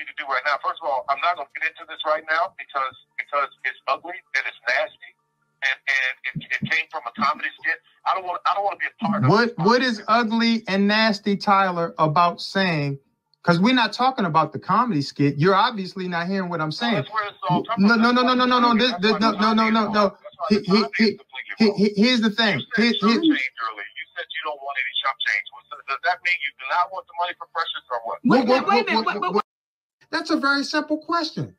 me to do right now, first of all, I'm not going to get into this right now because it's ugly and it's nasty, and it came from a comedy skit. I don't want to be a part of it. What is ugly and nasty, Tyler, about saying? Because we're not talking about the comedy skit. You're obviously not hearing what I'm saying. No. Here's the thing. You said chump change earlier. You said you don't want any chump change. Does that mean you do not want the money for Precious or what? Wait a minute. That's a very simple question.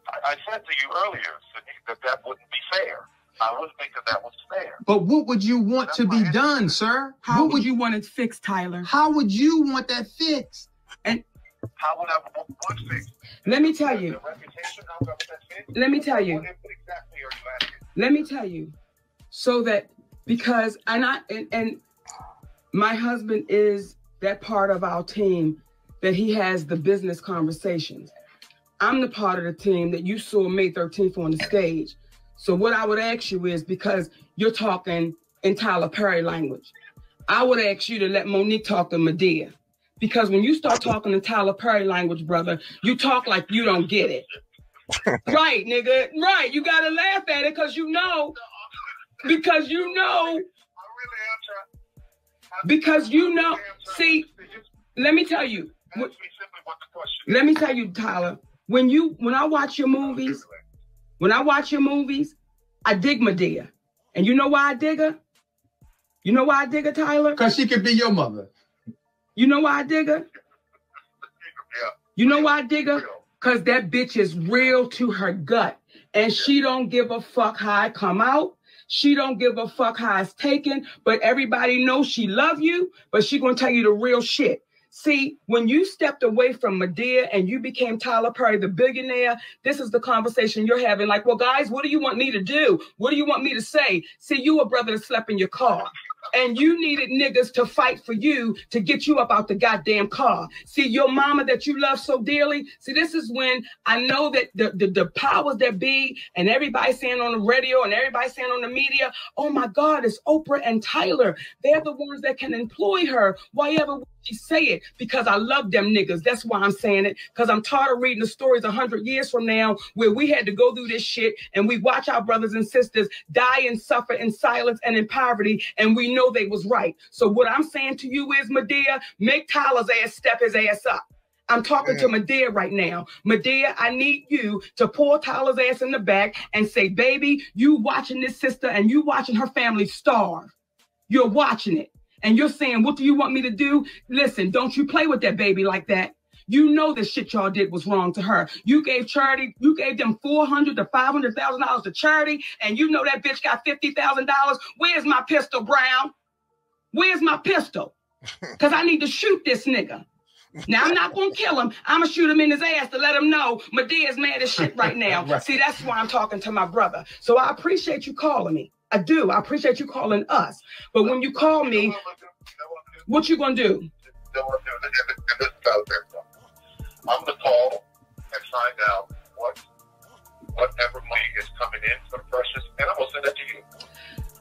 I said to you earlier, Sadiq, that wouldn't be fair. I wouldn't think that was fair. But what would you want to be done, sir? How would you want it fixed, Tyler? How would you want that fixed? And how would I want fixed? Let me tell you. Let me tell you. What exactly are you asking? Let me tell you. So that because and my husband is that part of our team that he has the business conversations. I'm the part of the team that you saw May 13th on the stage. So what I would ask you is, because you're talking in Tyler Perry language, I would ask you to let Monique talk to Madea. Because when you start talking in Tyler Perry language, brother, you talk like you don't get it. Right, nigga. Right. You got to laugh at it because you know. See, let me tell you. Let me tell you, Tyler. When I watch your movies, I dig Madea. And you know why I dig her? You know why I dig her, Tyler? Because she could be your mother. You know why I dig her? You know why I dig her? Because that bitch is real to her gut. And she don't give a fuck how I come out. She don't give a fuck how it's taken. But everybody knows she love you. But she gonna tell you the real shit. See, when you stepped away from Madea and you became Tyler Perry, the billionaire, this is the conversation you're having. Like, well, guys, what do you want me to do? What do you want me to say? See, you a brother that slept in your car. And you needed niggas to fight for you to get you up out the goddamn car. See, your mama that you love so dearly. See, this is when I know that the powers that be and everybody saying on the radio and everybody saying on the media, oh my God, it's Oprah and Tyler. They're the ones that can employ her. Why ever she say it? Because I love them niggas. That's why I'm saying it. Because I'm tired of reading the stories 100 years from now where we had to go through this shit and we watch our brothers and sisters die and suffer in silence and in poverty, and we know they was right. So what I'm saying to you is, Madea, make Tyler's ass step his ass up. I'm talking to Madea right now. Madea, I need you to pull Tyler's ass in the back and say, baby, you watching this sister and you watching her family starve. You're watching it. And you're saying, what do you want me to do? Listen, don't you play with that baby like that. You know the shit y'all did was wrong to her. You gave charity, you gave them $400,000 to $500,000 to charity, and you know that bitch got $50,000. Where's my pistol, Brown? Where's my pistol? Because I need to shoot this nigga. Now, I'm not going to kill him. I'm going to shoot him in his ass to let him know Madea's mad as shit right now. Right. See, that's why I'm talking to my brother. So I appreciate you calling me. I do. I appreciate you calling us. But when you call me, what you going to do? I'm going to call and find out whatever money is coming in for Precious, and I'm going to send it to you.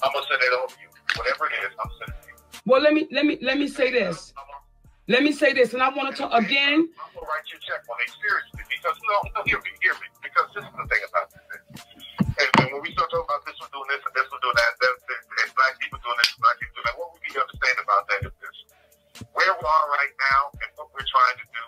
I'm going to send it over to you. Whatever it is, I'm sending it to you. Well, let me say this. Let me say this, and I want to talk again. I'm going to write you a check on it, seriously, because, no, hear me, because this is the thing about this. And when we start talking about this one doing this and this one doing that, and black people doing this and black people doing that, what we need to understand about that is this. Where we are right now and what we're trying to do,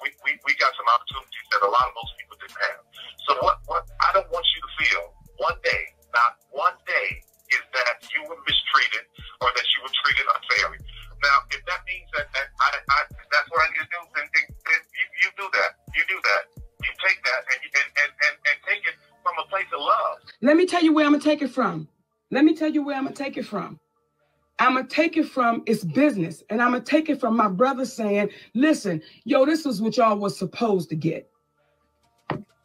we got some opportunities that a lot of most people didn't have. So what I don't want you to feel one day, not one day, is that you were mistreated or that you were treated unfairly. Now, if that means that that's what I need to do, then you do that. You do that. You take that and take it from a place of love. Let me tell you where I'm going to take it from. I'm going to take it from it's business. And I'm going to take it from my brother saying, listen, yo, this is what y'all was supposed to get.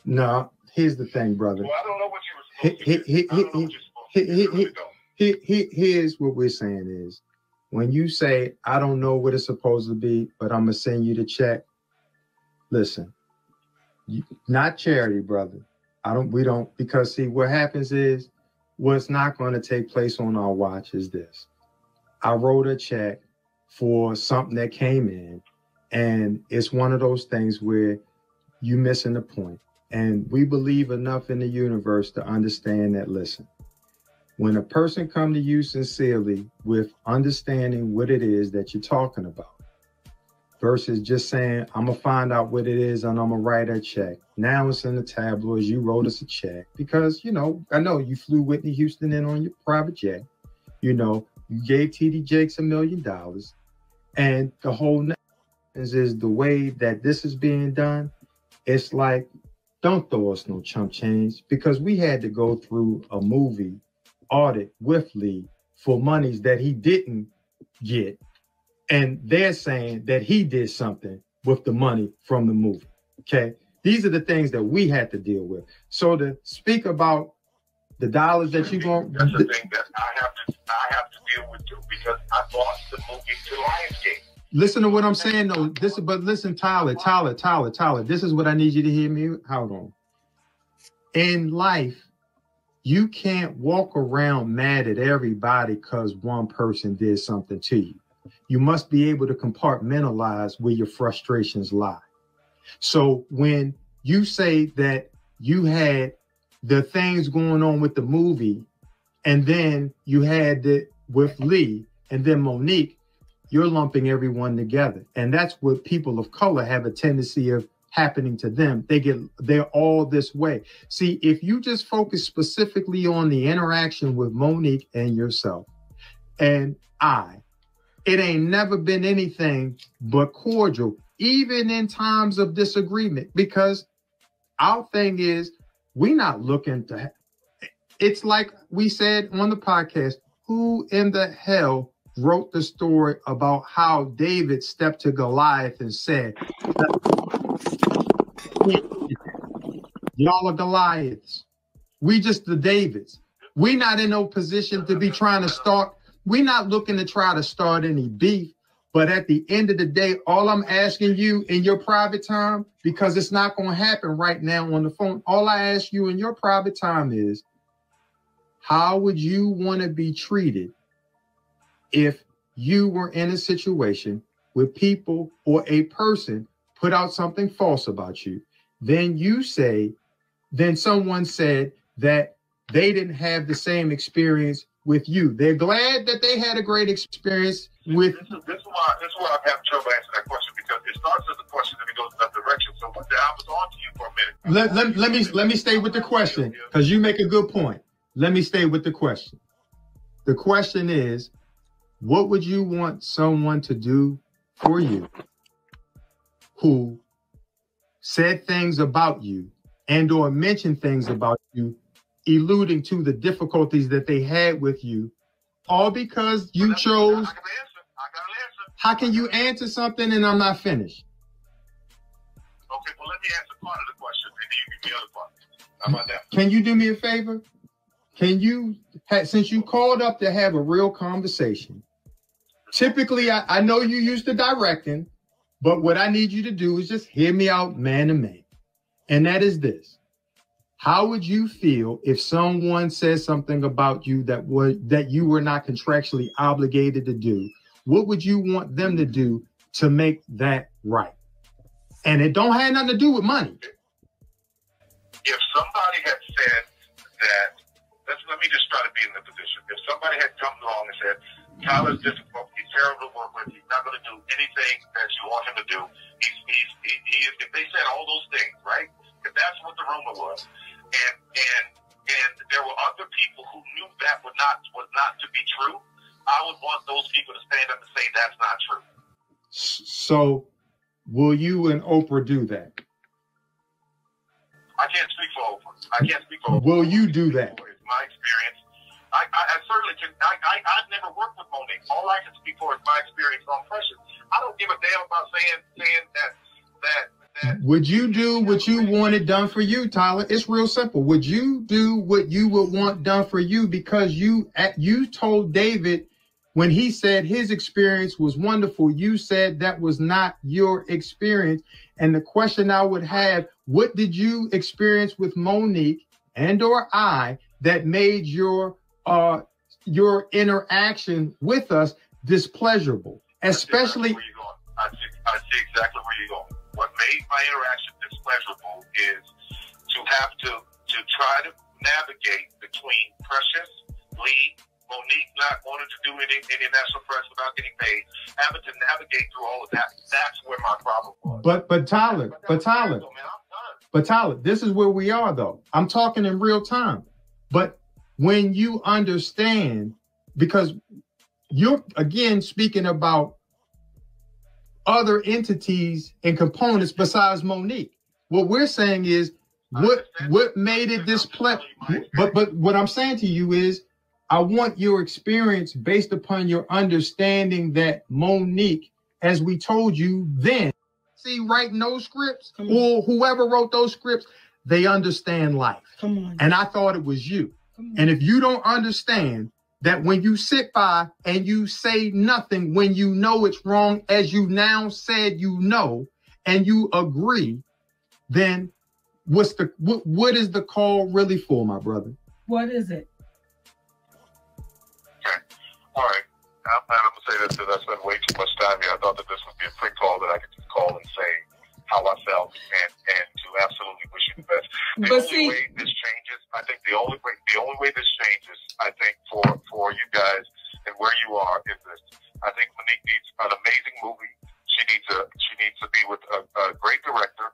No, here's the thing, brother. Well, I don't know what you were supposed to get. Here's what we're saying is, when you say, I don't know what it's supposed to be, but I'm going to send you the check. Listen, not charity, brother. Because see, what happens is, what's not going to take place on our watch is this. I wrote a check for something that came in, And it's one of those things where you missing the point. And we believe enough in the universe to understand that, listen, when a person come to you sincerely with understanding what it is that you're talking about, versus just saying, I'm going to find out what it is and I'm going to write a check. Now it's in the tabloids. You wrote us a check because, you know, I know you flew Whitney Houston in on your private jet. You know, you gave TD Jakes $1 million. And the whole is the way that this is being done. It's like, don't throw us no chump change, because we had to go through a movie audit with Lee for monies that he didn't get. And they're saying that he did something with the money from the movie. Okay. These are the things that we had to deal with. So to speak about the dollars that you're going, that's the thing that I have to deal with too, because I bought the movie to Lionsgate. Listen to what I'm saying though. But listen, Tyler, this is what I need you to hear me. Hold on. In life, you can't walk around mad at everybody because one person did something to you. You must be able to compartmentalize where your frustrations lie. So when you say that you had the things going on with the movie, and then you had it with Lee and then Monique, you're lumping everyone together. And that's what people of color have a tendency of happening to them. They're all this way. See, if you just focus specifically on the interaction with Monique and yourself and it ain't never been anything but cordial, even in times of disagreement, because our thing is, we're not looking to, it's like we said on the podcast, who in the hell wrote the story about how David stepped to Goliath and said, y'all are Goliaths. We just the Davids. We're not in no position to be trying to start. We're not looking to try to start any beef. But at the end of the day, all I'm asking you in your private time, because it's not going to happen right now on the phone, all I ask you in your private time is, how would you want to be treated if you were in a situation where people or a person put out something false about you? Then someone said that they didn't have the same experience with you. They're glad that they had a great experience with. This is why I'm having trouble answering that question, because it starts as a question and it goes in that direction. So one day I was on to you for a minute. Let me stay with the question, because you make a good point. Let me stay with the question. The question is, what would you want someone to do for you who said things about you and or mentioned things about you, alluding to the difficulties that they had with you, all because you chose? I got an answer. How can you answer something and I'm not finished? Okay, well, let me answer part of the question, and then you give me the other part. How about that? Can you do me a favor? Can you, since you called up to have a real conversation, typically I know you used to directing, but what I need you to do is just hear me out man to man. And that is this. How would you feel if someone says something about you that you were not contractually obligated to do? What would you want them to do to make that right? And it don't have nothing to do with money. If somebody had said that, let me just try to be in the position. If somebody had come along and said, Tyler's difficult, he's terrible to work with, he's not going to do anything that you want him to do. If they said all those things, right? If that's what the rumor was, and there were other people who knew that was not to be true, I would want those people to stand up and say that's not true. So, will you and Oprah do that? I can't speak for Oprah. Will you do that? It's my experience. I certainly can. I've never worked with Monique. All I can speak for is my experience on Precious. I don't give a damn about saying that. Would you do what you wanted done for you, Tyler? It's real simple. Would you do what you would want done for you? Because you told David when he said his experience was wonderful, you said that was not your experience. And the question I would have, what did you experience with Monique and or I that made your interaction with us displeasurable? Especially, I I see exactly where you're going. What made my interaction displeasurable is to have to try to navigate between Precious, Lee, Monique not wanting to do any national press without getting paid, having to navigate through all of that. That's where my problem was. But Tyler, this is where we are though. I'm talking in real time. But when you understand, because you're again speaking about other entities and components besides Monique. What we're saying is what made it this but what I'm saying to you is I want your experience based upon your understanding that Monique, as we told you then, see writing those scripts or whoever wrote those scripts, they understand life. Come on. And I thought it was you. And if you don't understand that when you sit by and you say nothing when you know it's wrong, as you now said you know, and you agree, then what is the call really for, my brother? What is it? Okay. All right. I'm going to say this because I spent way too much time here. I thought that this would be a quick call that I could just call and say how I felt and to absolutely wish you the best. The only way this changes, I think the only way this changes, I think for you guys and where you are is this. I think Monique needs an amazing movie. She needs to be with a great director.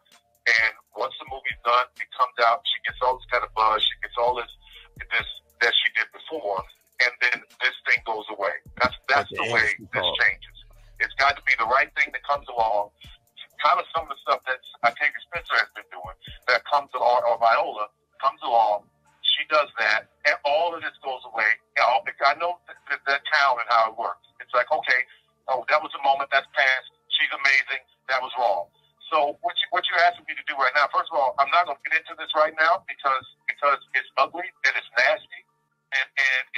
And once the movie's done, it comes out. She gets all this kind of buzz. She gets all this that she did before, and then this thing goes away. That's the way this changes. It's got to be the right thing that comes along. Kind of some of the stuff that Octavia Spencer has been doing that comes along, or Viola comes along. She does that, and all of this goes away. I know that town and how it works. It's like, okay, oh, that was a moment that's passed. She's amazing. That was wrong. So what you're asking me to do right now, first of all, I'm not going to get into this right now because it's ugly and it's nasty, and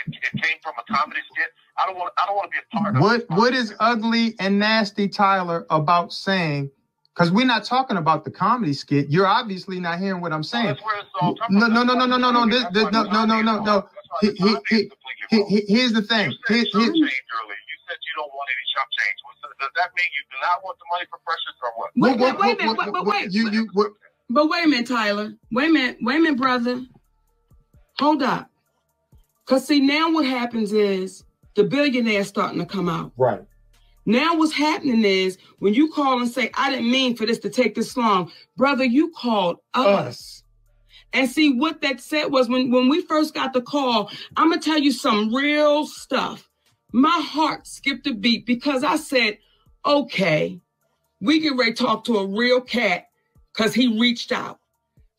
it came from a comedy skit. I don't want to be a part of it. What is ugly and nasty, Tyler, about saying? Because we're not talking about the comedy skit. You're obviously not hearing what I'm saying. No. Here's the thing. You said you don't want any chump change. Does that mean you do not want the money for Precious or what? But wait a minute, Tyler. Wait a minute, brother. Hold up. Because see, now what happens is the billionaire's starting to come out. Right. Now what's happening is when you call and say, I didn't mean for this to take this long, brother, you called us. And see, what that said was when we first got the call, I'm going to tell you some real stuff. My heart skipped a beat because I said, okay, we get ready to talk to a real cat because he reached out.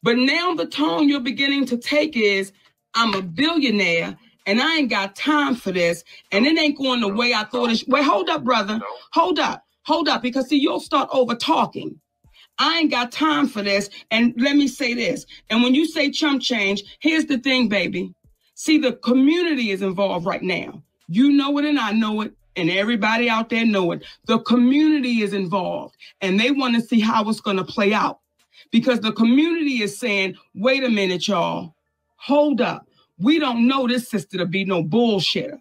But now the tone you're beginning to take is, I'm a billionaire and I ain't got time for this. And it ain't going the way I thought it. Wait, hold up, brother. Hold up. Because see, you'll start over talking. I ain't got time for this. And let me say this. And when you say chump change, here's the thing, baby. See, the community is involved right now. You know it and I know it. And everybody out there know it. The community is involved. And they want to see how it's going to play out. Because the community is saying, wait a minute, y'all. Hold up. We don't know this sister to be no bullshitter.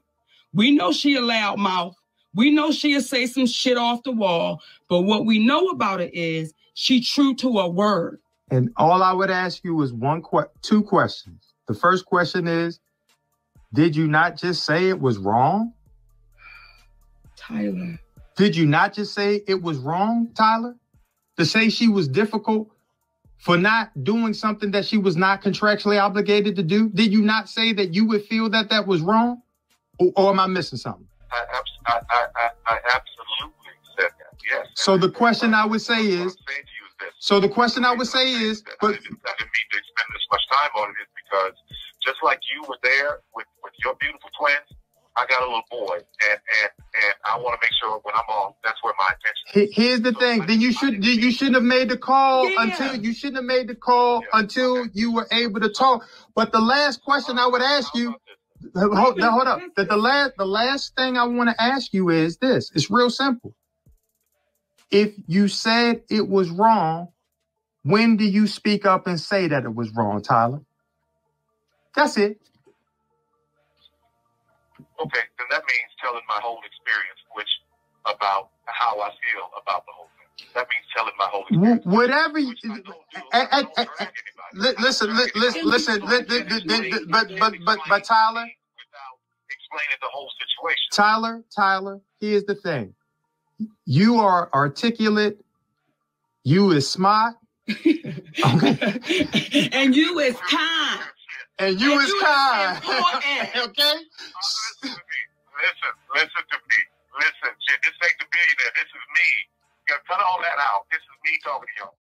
We know she a loud mouth. We know she'll say some shit off the wall. But what we know about it is she true to her word. And all I would ask you is two questions. The first question is, did you not just say it was wrong? Tyler. Did you not just say it was wrong, Tyler? To say she was difficult for not doing something that she was not contractually obligated to do? Did you not say that you would feel that was wrong? Or am I missing something? I absolutely said that, yes. So the question I would say is, but I didn't mean to spend this much time on it is because just like you were there with your beautiful twins, I got a little boy, and I want to make sure when I'm on, that's where my attention is. Here's the thing. Then you shouldn't have made the call until you were able to talk. But the last question I would ask you, hold up. The last thing I want to ask you is this. It's real simple. If you said it was wrong, when do you speak up and say that it was wrong, Tyler? That's it. Okay, then that means telling my whole experience, which about how I feel about the whole thing. That means telling my whole experience. Whatever you listen, but Tyler, without explaining the whole situation. Tyler, here's the thing. You are articulate, you is smart, okay? And you is kind. And you is kind. Okay? Okay? Listen to me. Listen, shit, this ain't the billionaire. This is me. You gotta cut all that out. This is me talking to y'all.